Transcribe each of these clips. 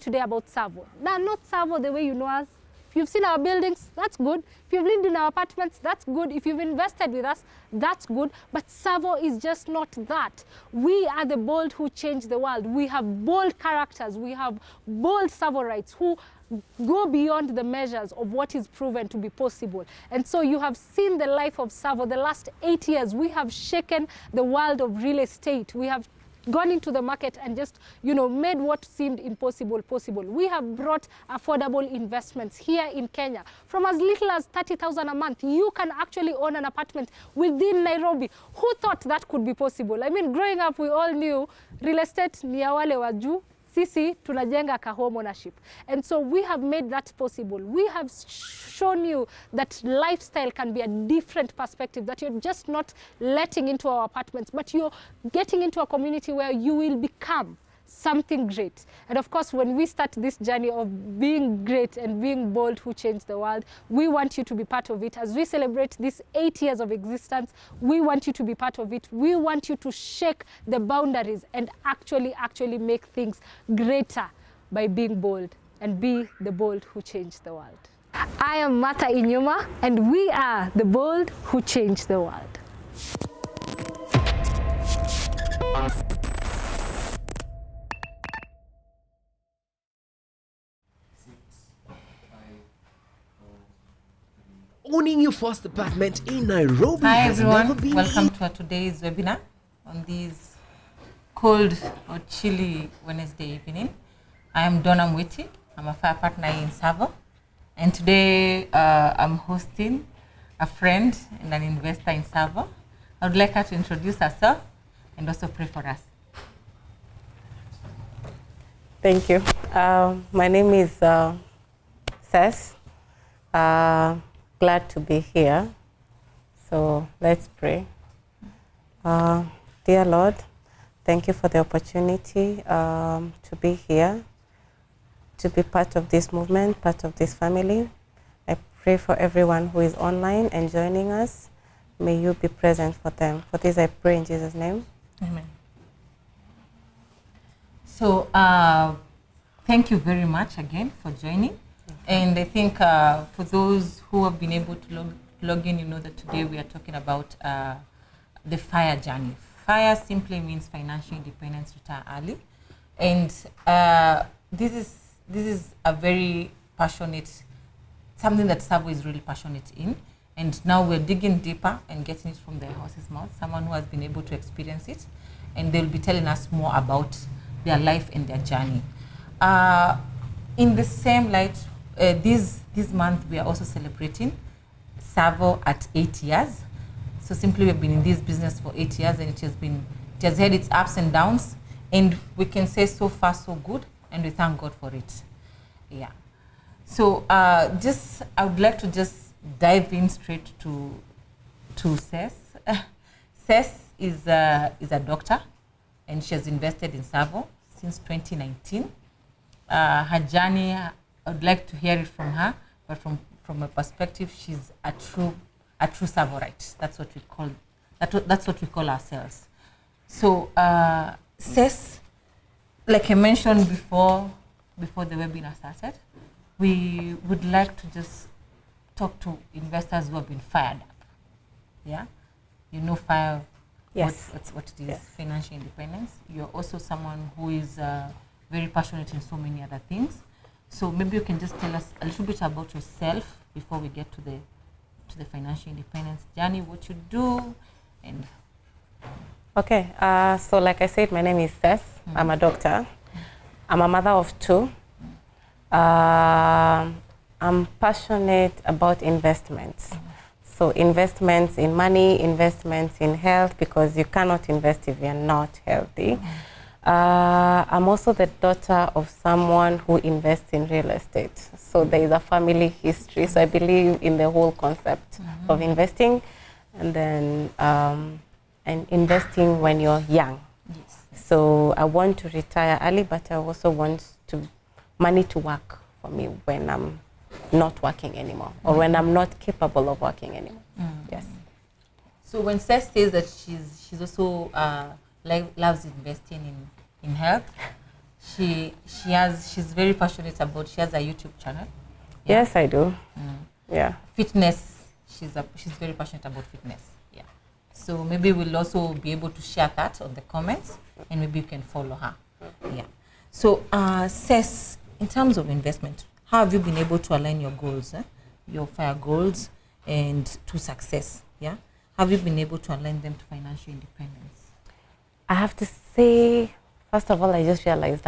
today about TSAVO. Now, not TSAVO the way you know us. If you've seen our buildings, that's good. If you've lived in our apartments, that's good. If you've invested with us, that's good. But TSAVO is just not that. We are the bold who change the world. We have bold characters. We have bold TSAVOites who go beyond the measures of what is proven to be possible. And so you have seen the life of TSAVO. The last 8 years, we have shaken the world of real estate. We have gone into the market and just, made what seemed impossible possible. We have brought affordable investments here in Kenya. From as little as 30,000 a month, you can actually own an apartment within Nairobi. Who thought that could be possible? I mean, growing up, we all knew real estate ni ya wale wa juu. Sisi tunajenga ka home ownership. And so we have made that possible. We have shown you that lifestyle can be a different perspective, that you're just not letting into our apartments, but you're getting into a community where you will become something great. And of course, when we start this journey of being great and being bold who change the world, we want you to be part of it. As we celebrate these 8 years of existence, we want you to be part of it. We want you to shake the boundaries and actually make things greater by being bold, and be the bold who change the world. I am Martha Inyuma, and we are the bold who change the world. Owning your first apartment in Nairobi. Hi everyone, welcome to today's webinar on this cold or chilly Wednesday evening. I am Donna Mwiti. I'm a fire partner in TSAVO, and today I'm hosting a friend and an investor in TSAVO. I would like her to introduce herself and also pray for us. Thank you. My name is Cess. Glad to be here. So let's pray. Dear Lord, thank you for the opportunity to be here, to be part of this movement, part of this family. I pray for everyone who is online and joining us. May you be present for them. For this I pray in Jesus' name. Amen. So thank you very much again for joining. And I think for those who have been able to log in, you know that today we are talking about the FIRE journey. FIRE simply means financial independence, retire early. And this is a very passionate, something that TSAVO is really passionate in. And now we're digging deeper and getting it from the horse's mouth, someone who has been able to experience it. And they'll be telling us more about their life and their journey. In the same light, this month we are also celebrating TSAVO at 8 years. So simply we've been in this business for 8 years, and it has had its ups and downs, and we can say so far so good, and we thank God for it. Yeah. So I would like to just dive in straight to Cess. Cess is a doctor, and she has invested in TSAVO since 2019. Her journey, I would like to hear it from her, but from a perspective, she's a true TSAVOite. That's what we call ourselves. So Cess, like I mentioned before the webinar started, we would like to just talk to investors who have been fired up. Yeah, you know FIRE. Yes. What it is. Yes. Financial independence. You're also someone who is very passionate in so many other things. So maybe you can just tell us a little bit about yourself before we get to the financial independence journey, what you do, and. Okay. So like I said, my name is Cess. I'm a doctor. I'm a mother of 2. I'm passionate about investments. So investments in money, investments in health, because you cannot invest if you're not healthy. I'm also the daughter of someone who invests in real estate. So there is a family history. So I believe in the whole concept of investing, and then and investing when you're young. Yes. So I want to retire early, but I also want money to work for me when I'm not working anymore, or when I'm not capable of working anymore. Yes. So when Cess says that she's also loves investing in health, she's very passionate about, she has a YouTube channel. Yes, I do. Yeah. Fitness, she's very passionate about fitness. Yeah. So maybe we'll also be able to share that on the comments, and maybe you can follow her. Yeah. So, Cess, in terms of investment, how have you been able to align your goals, your FIRE goals, and to success? Yeah. Have you been able to align them to financial independence? I have to say, first of all, I just realized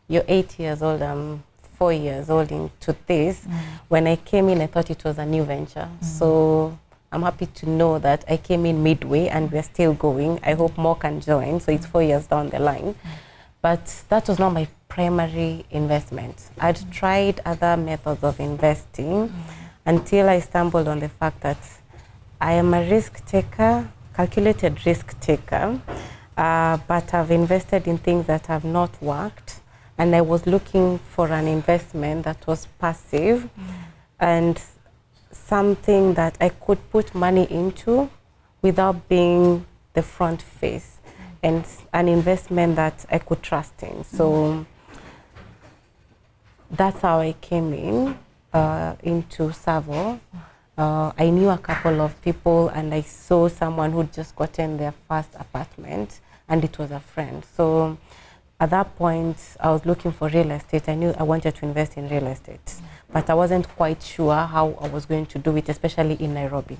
you're 8 years old, I'm 4 years old into this. When I came in, I thought it was a new venture. So I'm happy to know that I came in midway and we're still going. I hope more can join, so it's 4 years down the line. But that was not my primary investment. I'd tried other methods of investing until I stumbled on the fact that I am a risk taker, calculated risk taker, but I've invested in things that have not worked. And I was looking for an investment that was passive and something that I could put money into without being the front face, and an investment that I could trust in. So that's how I came into TSAVO. I knew a couple of people, and I saw someone who'd just gotten their first apartment, and it was a friend. So at that point, I was looking for real estate. I knew I wanted to invest in real estate, but I wasn't quite sure how I was going to do it, especially in Nairobi.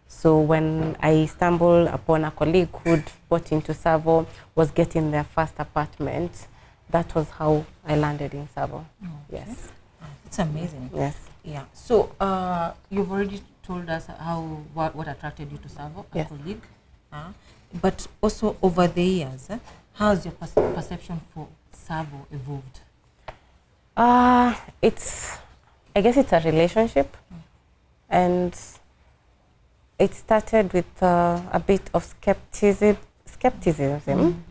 So when I stumbled upon a colleague who'd bought into TSAVO, was getting their first apartment, that was how I landed in TSAVO. Yes. It's amazing. Yes. Yeah. So you've already told us what attracted you to TSAVO, a Yes. colleague. But also over the years, how has your perception for TSAVO evolved? I guess it's a relationship, and it started with a bit of skepticism,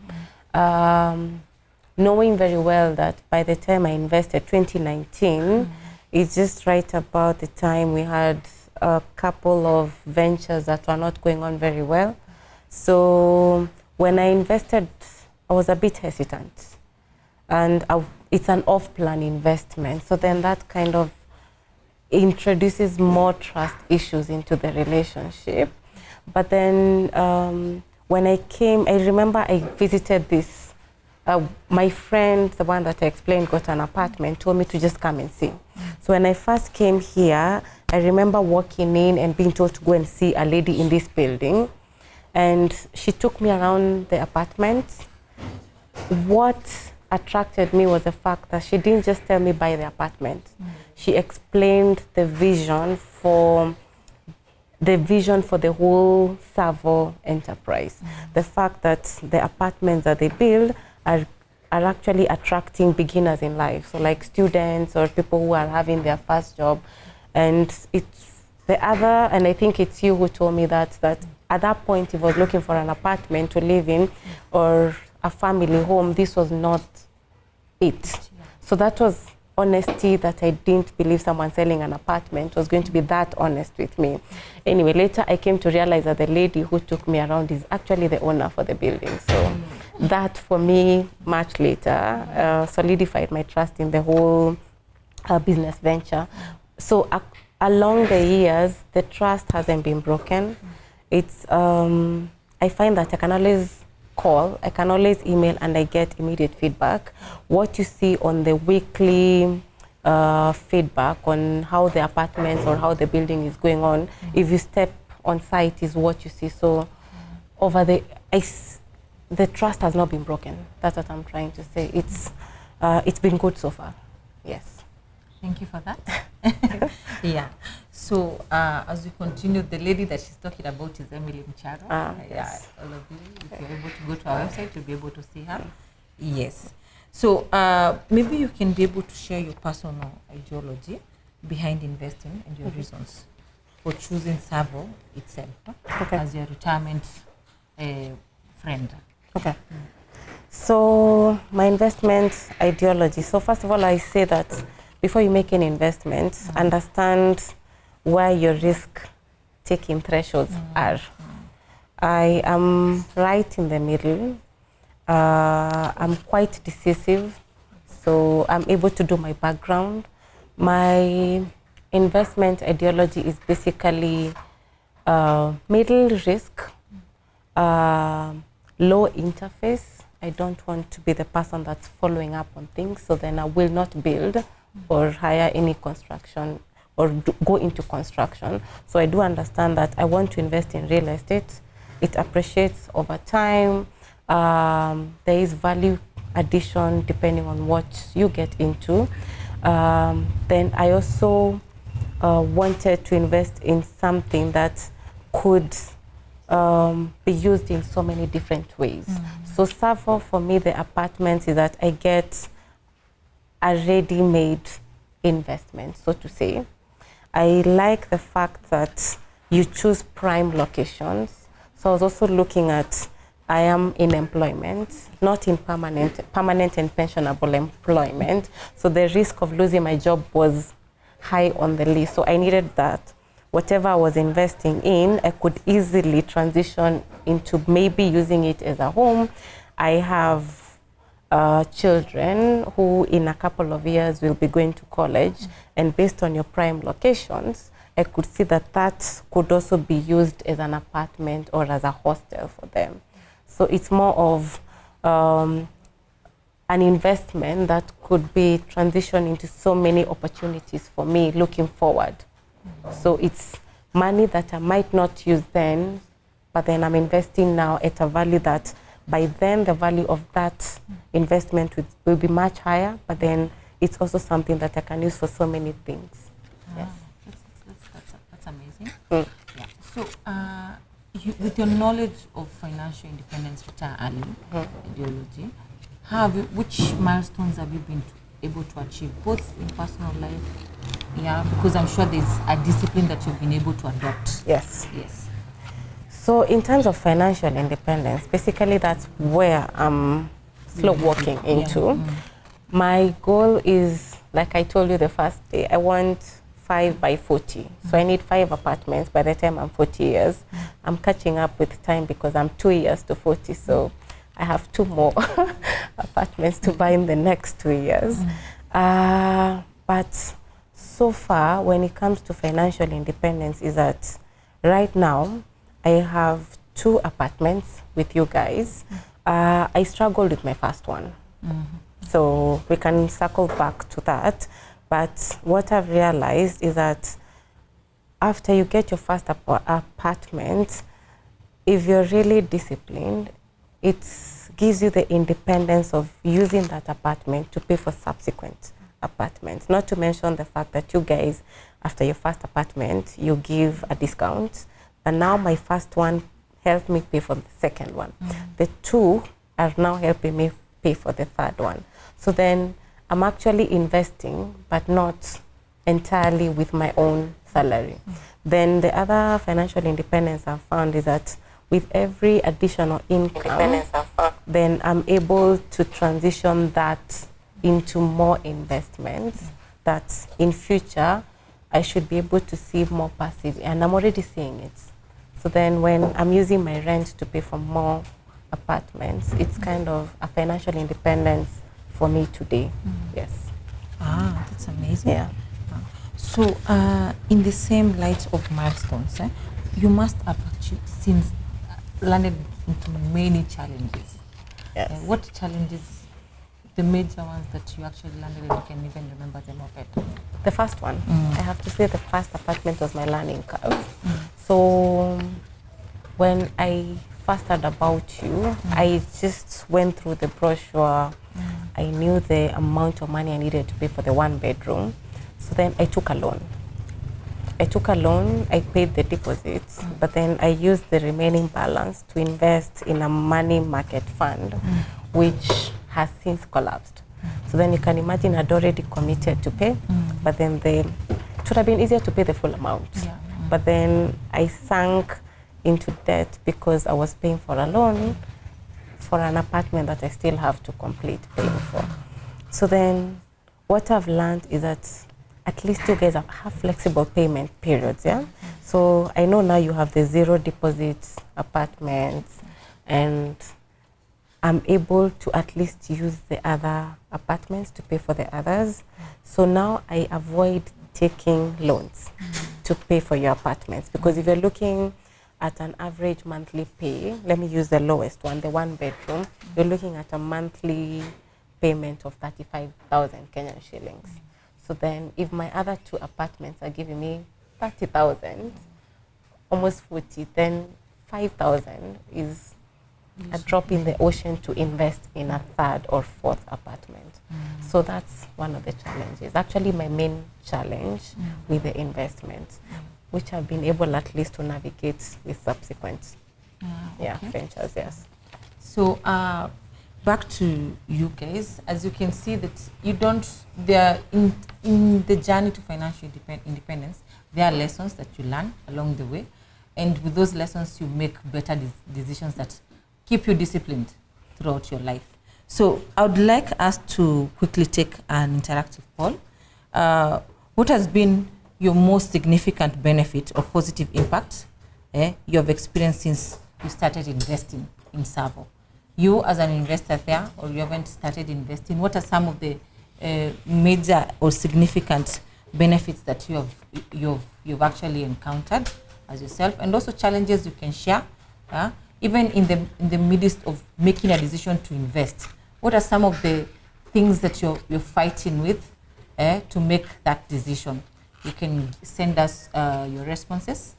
knowing very well that by the time I invested, 2019, it's just right about the time we had a couple of ventures that were not going on very well. So when I invested, I was a bit hesitant, and it's an off-plan investment. So then that kind of introduces more trust issues into the relationship. But then when I came, I remember I visited this, my friend, the one that I explained got an apartment, told me to just come and see. So when I first came here, I remember walking in and being told to go and see a lady in this building. And she took me around the apartment. What attracted me was the fact that she didn't just tell me buy the apartment. She explained the vision for the whole TSAVO enterprise. The fact that the apartments that they build are actually attracting beginners in life, so like students or people who are having their first job. And it's the other, and I think it's you who told me that at that point, if I was looking for an apartment to live in or a family home, this was not it. So that was honesty that I didn't believe someone selling an apartment was going to be that honest with me. Anyway, later I came to realize that the lady who took me around is actually the owner for the building. So that for me, much later, solidified my trust in the whole business venture. So along the years, the trust hasn't been broken. It's I find that I can always call, I can always email, and I get immediate feedback. What you see on the weekly feedback on how the apartments or how the building is going on, if you step on site, is what you see. So over the trust has not been broken. That's what I'm trying to say. It's been good so far. Yes. Thank you for that. Yeah. So as we continue, the lady that she's talking about is Emily Mcharo. Yes. All of you, if you're able to go to our website, you'll be able to see her. Yes. So maybe you can be able to share your personal ideology behind investing and your reasons for choosing TSAVO itself as your retirement friend. Okay. So my investment ideology. So first of all, I say that before you make any investment, understand where your risk-taking thresholds are. I am right in the middle. I'm quite decisive So I'm able to do my background. My investment ideology is basically middle risk, low interface. I don't want to be the person that's following up on things, so then I will not build or hire any construction or go into construction. So I do understand that I want to invest in real estate. It appreciates over time. There is value addition depending on what you get into. Then I also wanted to invest in something that could be used in so many different ways. So TSAVO, for me, the apartments is that I get a ready-made investment, so to say. I like the fact that you choose prime locations. So I was also looking at, I am in employment, not in permanent and pensionable employment. So the risk of losing my job was high on the list. So I needed that whatever I was investing in, I could easily transition into maybe using it as a home. I have children who in a couple of years will be going to college, and based on your prime locations, I could see that that could also be used as an apartment or as a hostel for them. So it's more of an investment that could be transitioned into so many opportunities for me looking forward. So it's money that I might not use then, but then I'm investing now at a value that by then the value of that investment will be much higher, but then it's also something that I can use for so many things. Yes. That's amazing. Yeah. So with your knowledge of financial independence, retire early ideology, which milestones have you been able to achieve, both in personal life? Yeah, because I'm sure there's a discipline that you've been able to adopt. Yes. Yes. So in terms of financial independence, basically that's where I'm slow walking into. My goal is, like I told you the first day, I want 5 by 40. So I need 5 apartments by the time I'm 40 years. I'm catching up with time because I'm 2 years to 40. So I have 2 more apartments to buy in the next 2 years. But so far, when it comes to financial independence, is that right now I have 2 apartments with you guys. I struggled with my first one. So we can circle back to that. But what I've realized is that after you get your first apartment, if you're really disciplined, it gives you the independence of using that apartment to pay for subsequent apartments. Not to mention the fact that you guys, after your first apartment, you give a discount. But now my first one helped me pay for the second one. The 2 are now helping me pay for the third one. So then I'm actually investing, but not entirely with my own salary. Then the other financial independence I've found is that with every additional income, then I'm able to transition that into more investments that in future I should be able to see more passive, and I'm already seeing it. So then when I'm using my rent to pay for more apartments, it's kind of a financial independence for me today. Yes. That's amazing. Yeah. So in the same light of milestones, you must have achieved, since landed into many challenges. Yes. What challenges, the major ones that you actually landed and you can even remember them of it? The first one, I have to say the first apartment was my learning curve. So when I first heard about you, I just went through the brochure. I knew the amount of money I needed to pay for the 1 bedroom. So then I took a loan. I paid the deposits, but then I used the remaining balance to invest in a money market fund, which has since collapsed. So then you can imagine I'd already committed to pay, but then it would have been easier to pay the full amount. But then I sank into debt because I was paying for a loan for an apartment that I still have to complete paying for. So then what I've learned is that at least you guys have flexible payment periods, yeah? So I know now you have the 0 deposits apartments, and I'm able to at least use the other apartments to pay for the others. So now I avoid taking loans to pay for your apartments, because if you're looking at an average monthly pay, let me use the lowest one, the 1 bedroom, you're looking at a monthly payment of 35,000 Kenyan shillings. So then if my other 2 apartments are giving me 30,000, almost 40, then 5,000 is a drop in the ocean to invest in a 3rd or 4th apartment. So that's one of the challenges. Actually, my main challenge with the investments, which I've been able at least to navigate with subsequent ventures, yes. So back to you guys, as you can see that you don't, there in the journey to financial independence, there are lessons that you learn along the way. And with those lessons, you make better decisions that keep you disciplined throughout your life. So I would like us to quickly take an interactive poll. What has been your most significant benefit or positive impact you have experienced since you started investing in TSAVO? You as an investor there, or you haven't started investing, what are some of the major or significant benefits that you've actually encountered as yourself, and also challenges you can share, even in the midst of making a decision to invest? What are some of the things that you're fighting with to make that decision? You can send us your responses,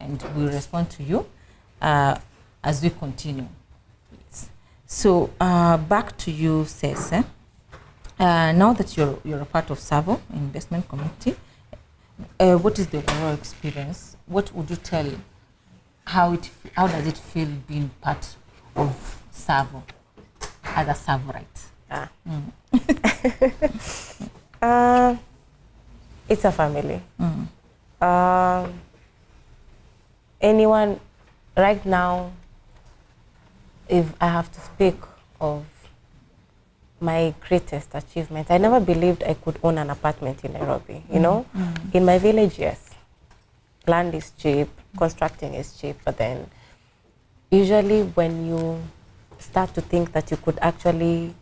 and we'll respond to you as we continue. Yes. So back to you, Cece. Now that you're a part of TSAVO investment community, what is the overall experience? What would you tell? How does it feel being part of TSAVO as a TSAVOite? It's a family. Anyone right now, if I have to speak of my greatest achievement, I never believed I could own an apartment in Nairobi. You know, in my village, yes, land is cheap, constructing is cheap, but then usually when you start to think that you could actually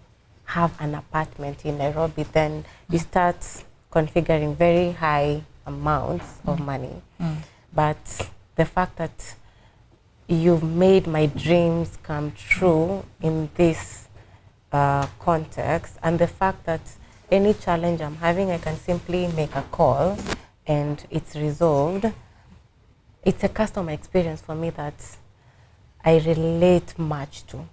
have an apartment in Nairobi, then you start configuring very high amounts of money. But the fact that you've made my dreams come true in this context, and the fact that any challenge I'm having, I can simply make a call and it's resolved. It's a customer experience for me that I relate much to.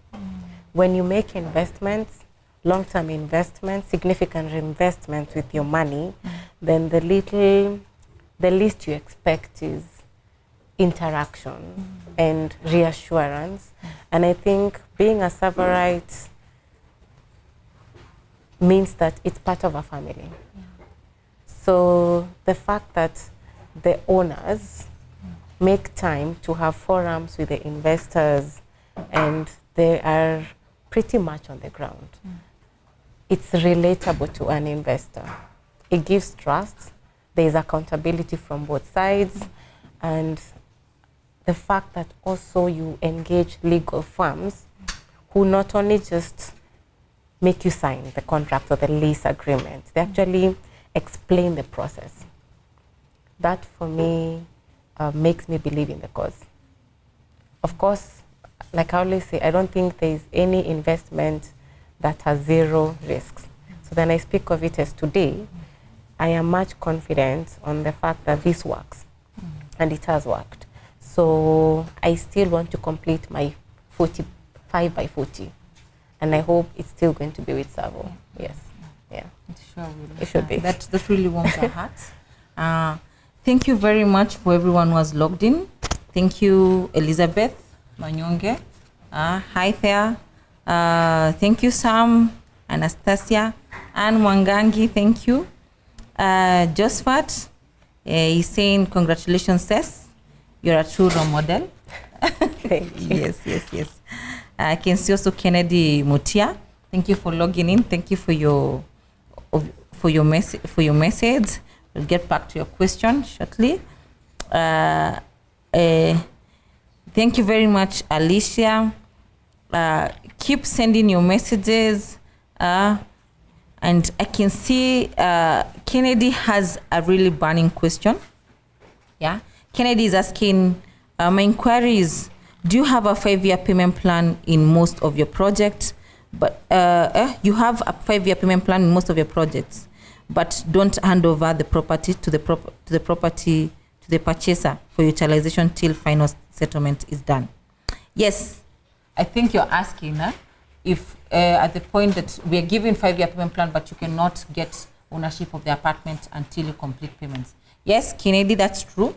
When you make investments, long-term investments, significant investments with your money, then the least you expect is interaction and reassurance. And I think being a TSAVOite means that it's part of a family. So the fact that the owners make time to have forums with the investors and they are pretty much on the ground. It's relatable to an investor. It gives trust. There is accountability from both sides. And the fact that also you engage legal firms who not only just make you sign the contract or the lease agreement, they actually explain the process. That for me makes me believe in the cause. Of course, like I always say, I don't think there is any investment that has zero risks. So then I speak of it as today, I am much confident on the fact that this works, and it has worked. So I still want to complete my 45 by 40, and I hope it's still going to be with TSAVO. Yes, yeah. It sure will. It should be. That really warms our hearts. Thank you very much for everyone who has logged in. Thank you, Elizabeth Manyonge. Hi there. Thank you, Sam, Anastasia, Anne Mwangangi. Thank you. Josephat, he's saying congratulations, Cess. You're a true role model. Thank you. Yes. I can see also Kennedy Mutia. Thank you for logging in. Thank you for your message. We'll get back to your question shortly. Thank you very much, Alicia. keep sending your messages. And I can see Kennedy has a really burning question. Yeah, Kennedy is asking, my inquiry is, do you have a 5-year payment plan in most of your projects? But you have a 5-year payment plan in most of your projects, but don't hand over the property to the purchaser for utilization till final settlement is done. Yes, I think you're asking if at the point that we are giving 5-year payment plan, but you cannot get ownership of the apartment until you complete payments. Yes, Kennedy, that's true.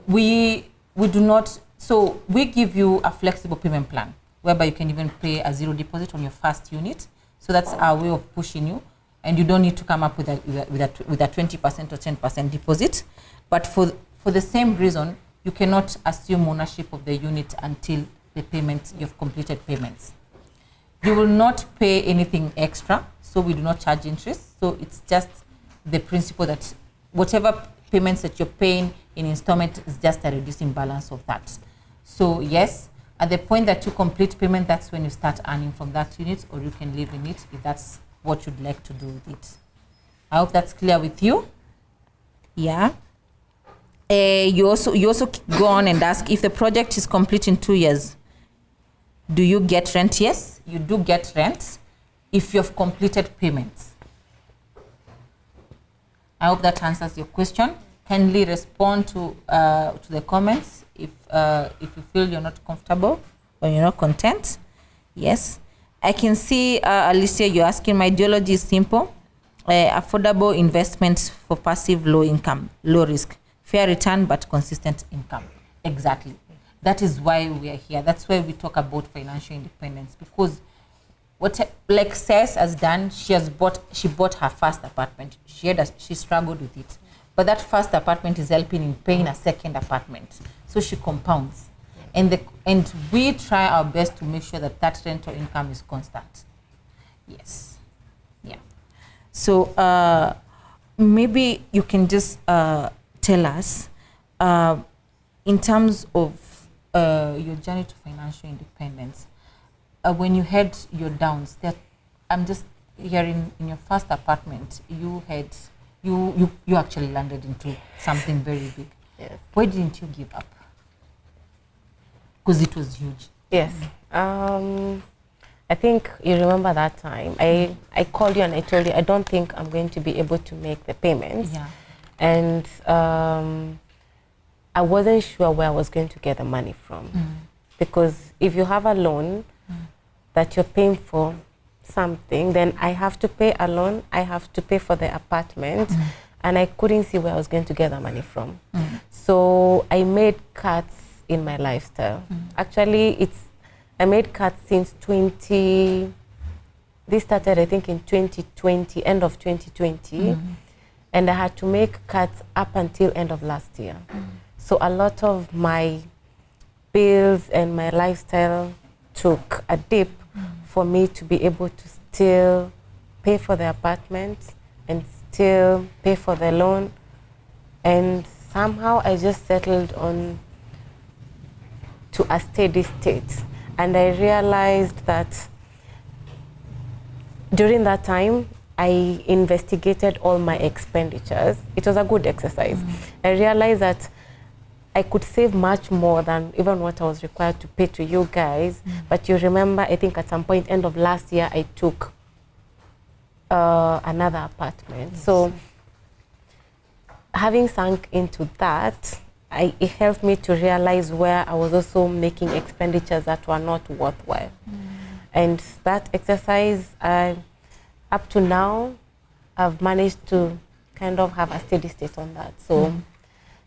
We do not. So we give you a flexible payment plan whereby you can even pay a 0 deposit on your first unit. So that's our way of pushing you, and you don't need to come up with a 20% or 10% deposit. But for the same reason, you cannot assume ownership of the unit until the payment, you've completed payments. You will not pay anything extra, so we do not charge interest. So it's just the principle that whatever payments that you're paying in installment is just a reducing balance of that. So yes, at the point that you complete payment, that's when you start earning from that unit, or you can live in it if that's what you'd like to do with it. I hope that's clear with you. Yeah. You also go on and ask, if the project is complete in 2 years, do you get rent? Yes, you do get rent if you've completed payments. I hope that answers your question. Kindly respond to the comments if you feel you're not comfortable or you're not content. Yes, I can see Alicia, you're asking, my ideology is simple: affordable investments for passive, low income, low risk, fair return but consistent income. Exactly. That is why we are here. That's why we talk about financial independence, because what like Cec has done, she bought her first apartment. She struggled with it, but that first apartment is helping in paying a second apartment, so she compounds. And we try our best to make sure that that rental income is constant. Yes, yeah. So maybe you can just tell us in terms of your journey to financial independence. When you had your downs, that I'm just hearing in your first apartment, you actually landed into something very big. Yes. Why didn't you give up? Because it was huge. Yes. I think you remember that time. I called you and I told you I don't think I'm going to be able to make the payments. Yeah. And I wasn't sure where I was going to get the money from. Because if you have a loan that you're paying for something, then I have to pay a loan, I have to pay for the apartment, and I couldn't see where I was going to get the money from. So I made cuts in my lifestyle. Actually, I made cuts since this started I think in 2020, end of 2020, and I had to make cuts up until end of last year. So a lot of my bills and my lifestyle took a dip for me to be able to still pay for the apartment and still pay for the loan. And somehow I just settled on to a steady state. And I realized that during that time, I investigated all my expenditures. It was a good exercise. I realized that I could save much more than even what I was required to pay to you guys. But you remember, I think at some point, end of last year, I took another apartment. Yes. So having sunk into that, it helped me to realize where I was also making expenditures that were not worthwhile. And that exercise, up to now, I've managed to kind of have a steady state on that. So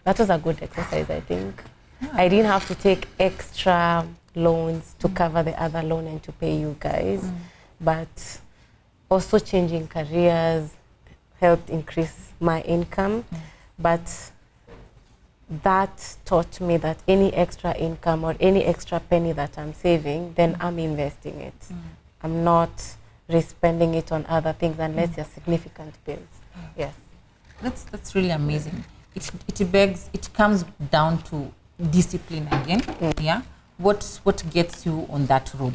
that was a good exercise, I think. Yeah. I didn't have to take extra loans to cover the other loan and to pay you guys. But also changing careers helped increase my income. But that taught me that any extra income or any extra penny that I'm saving, then I'm investing it. I'm not re-spending it on other things unless they're significant bills. Yes. That's really amazing. It comes down to discipline again. Yeah. What gets you on that road?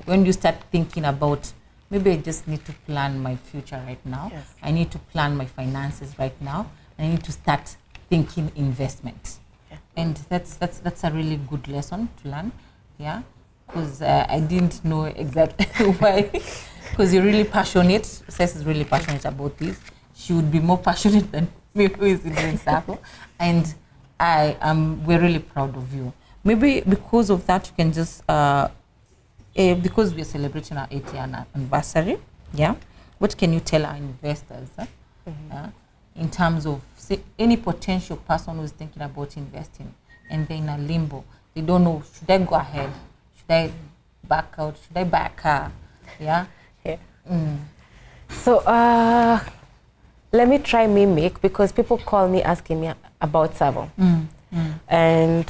When you start thinking about, maybe I just need to plan my future right now. Yes. I need to plan my finances right now. I need to start thinking investment. Yeah. And that's a really good lesson to learn. Yeah. Because I didn't know exactly why. Because you're really passionate. Cess is really passionate about this. She would be more passionate than me, who is in TSAVO. And we're really proud of you. Maybe because of that, you can just, because we're celebrating our 8th anniversary, yeah, what can you tell our investors in terms of, say, any potential person who's thinking about investing and they're in a limbo? They don't know, should I go ahead? Should I back out? Should I buy a car? Yeah? Yeah. So let me try mimic, because people call me asking me about TSAVO. And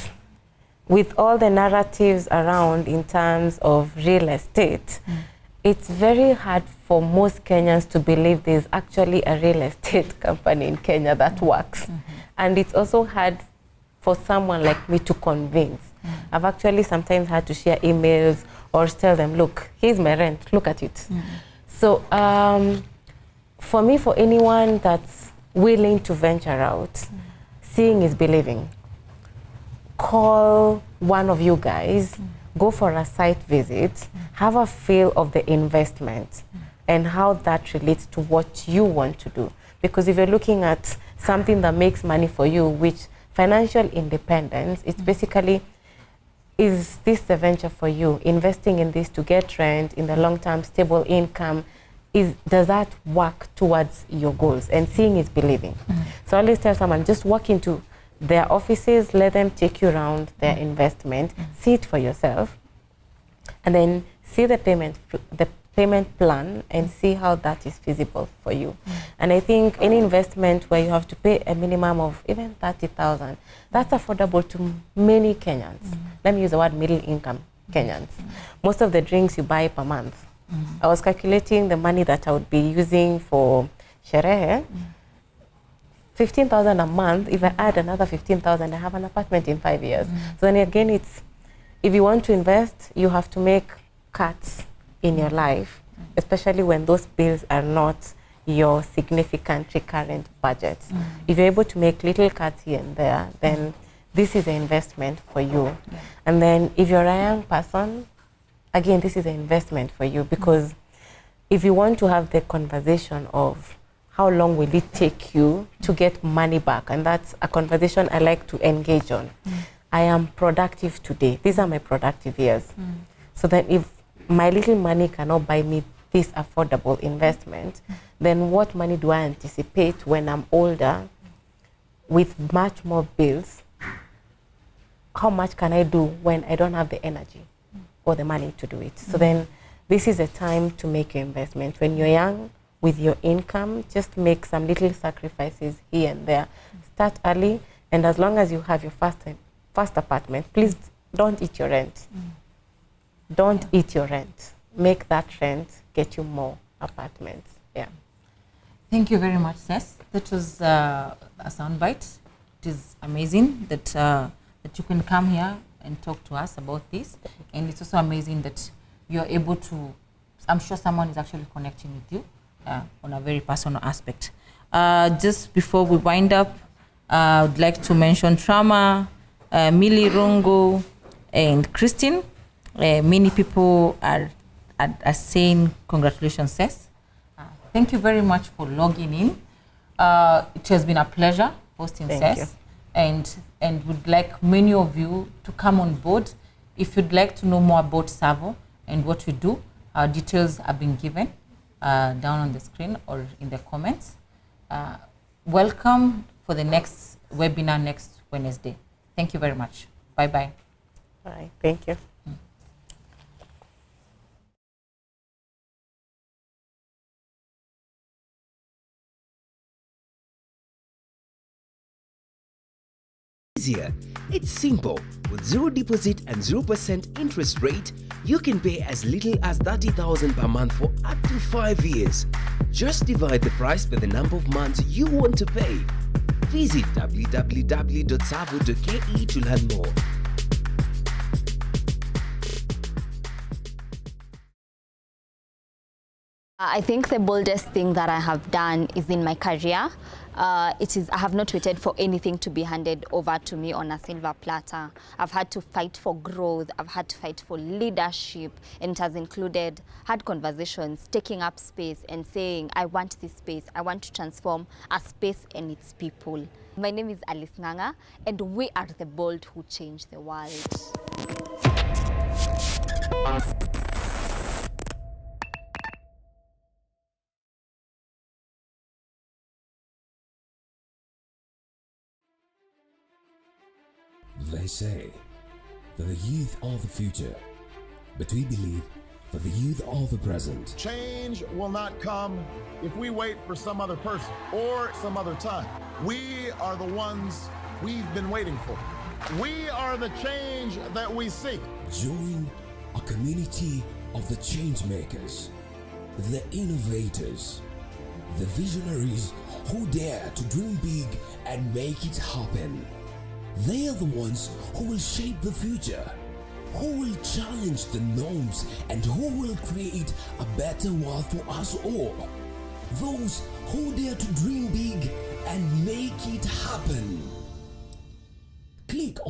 with all the narratives around in terms of real estate, it's very hard for most Kenyans to believe there's actually a real estate company in Kenya that works. And it's also hard for someone like me to convince. I've actually sometimes had to share emails or tell them, look, here's my rent, look at it. So for me, for anyone that's willing to venture out, seeing is believing. Call one of you guys, go for a site visit, have a feel of the investment and how that relates to what you want to do. Because if you're looking at something that makes money for you, which financial independence, it's basically, is this the venture for you? Investing in this to get rent in the long term, stable income, does that work towards your goals? And seeing is believing. So I always tell someone, just walk into their offices, let them take you around their investment, see it for yourself, and then see the payment plan and see how that is feasible for you. And I think any investment where you have to pay a minimum of even 30,000, that's affordable to many Kenyans. Let me use the word middle income Kenyans. Most of the drinks you buy per month. I was calculating the money that I would be using for sherehe, 15,000 a month. If I add another 15,000, I have an apartment in 5 years. So then again, it's, if you want to invest, you have to make cuts in your life, especially when those bills are not your significant recurrent budget. If you're able to make little cuts here and there, then this is an investment for you. And then if you're a young person, again, this is an investment for you, because if you want to have the conversation of how long will it take you to get money back, and that's a conversation I like to engage on. I am productive today. These are my productive years. So that if my little money cannot buy me this affordable investment, then what money do I anticipate when I'm older with much more bills? How much can I do when I don't have the energy or the money to do it? So then this is a time to make your investment. When you're young, with your income, just make some little sacrifices here and there. Start early, and as long as you have your first apartment, please don't eat your rent. Don't eat your rent. Make that rent get you more apartments. Yeah. Thank you very much, Cess. That was a soundbite. It is amazing that that you can come here and talk to us about this. And it's also amazing that you're able to, I'm sure someone is actually connecting with you on a very personal aspect. Just before we wind up, I would like to mention Trama, Millie Rongo, and Christine. Many people are saying congratulations, Cess. Thank you very much for logging in. It has been a pleasure hosting Cess. And would like many of you to come on board. If you'd like to know more about TSAVO and what we do, our details have been given down on the screen or in the comments. Welcome for the next webinar next Wednesday. Thank you very much. Bye-bye. All right, thank you. Easier. It's simple. With zero deposit and 0% interest rate, you can pay as little as 30,000 per month for up to 5 years. Just divide the price by the number of months you want to pay. Visit www.tsavo.ke to learn more. I think the boldest thing that I have done is in my career. I have not waited for anything to be handed over to me on a silver platter. I've had to fight for growth. I've had to fight for leadership, and it has included hard conversations, taking up space and saying, I want this space. I want to transform a space and its people. My name is Alice Nganga, and we are the bold who change the world. They say that the youth are the future, but we believe that the youth are the present. Change will not come if we wait for some other person or some other time. We are the ones we've been waiting for. We are the change that we seek. Join a community of the change makers, the innovators, the visionaries who dare to dream big and make it happen. They are the ones who will shape the future, who will challenge the norms, and who will create a better world for us all. Those who dare to dream big and make it happen.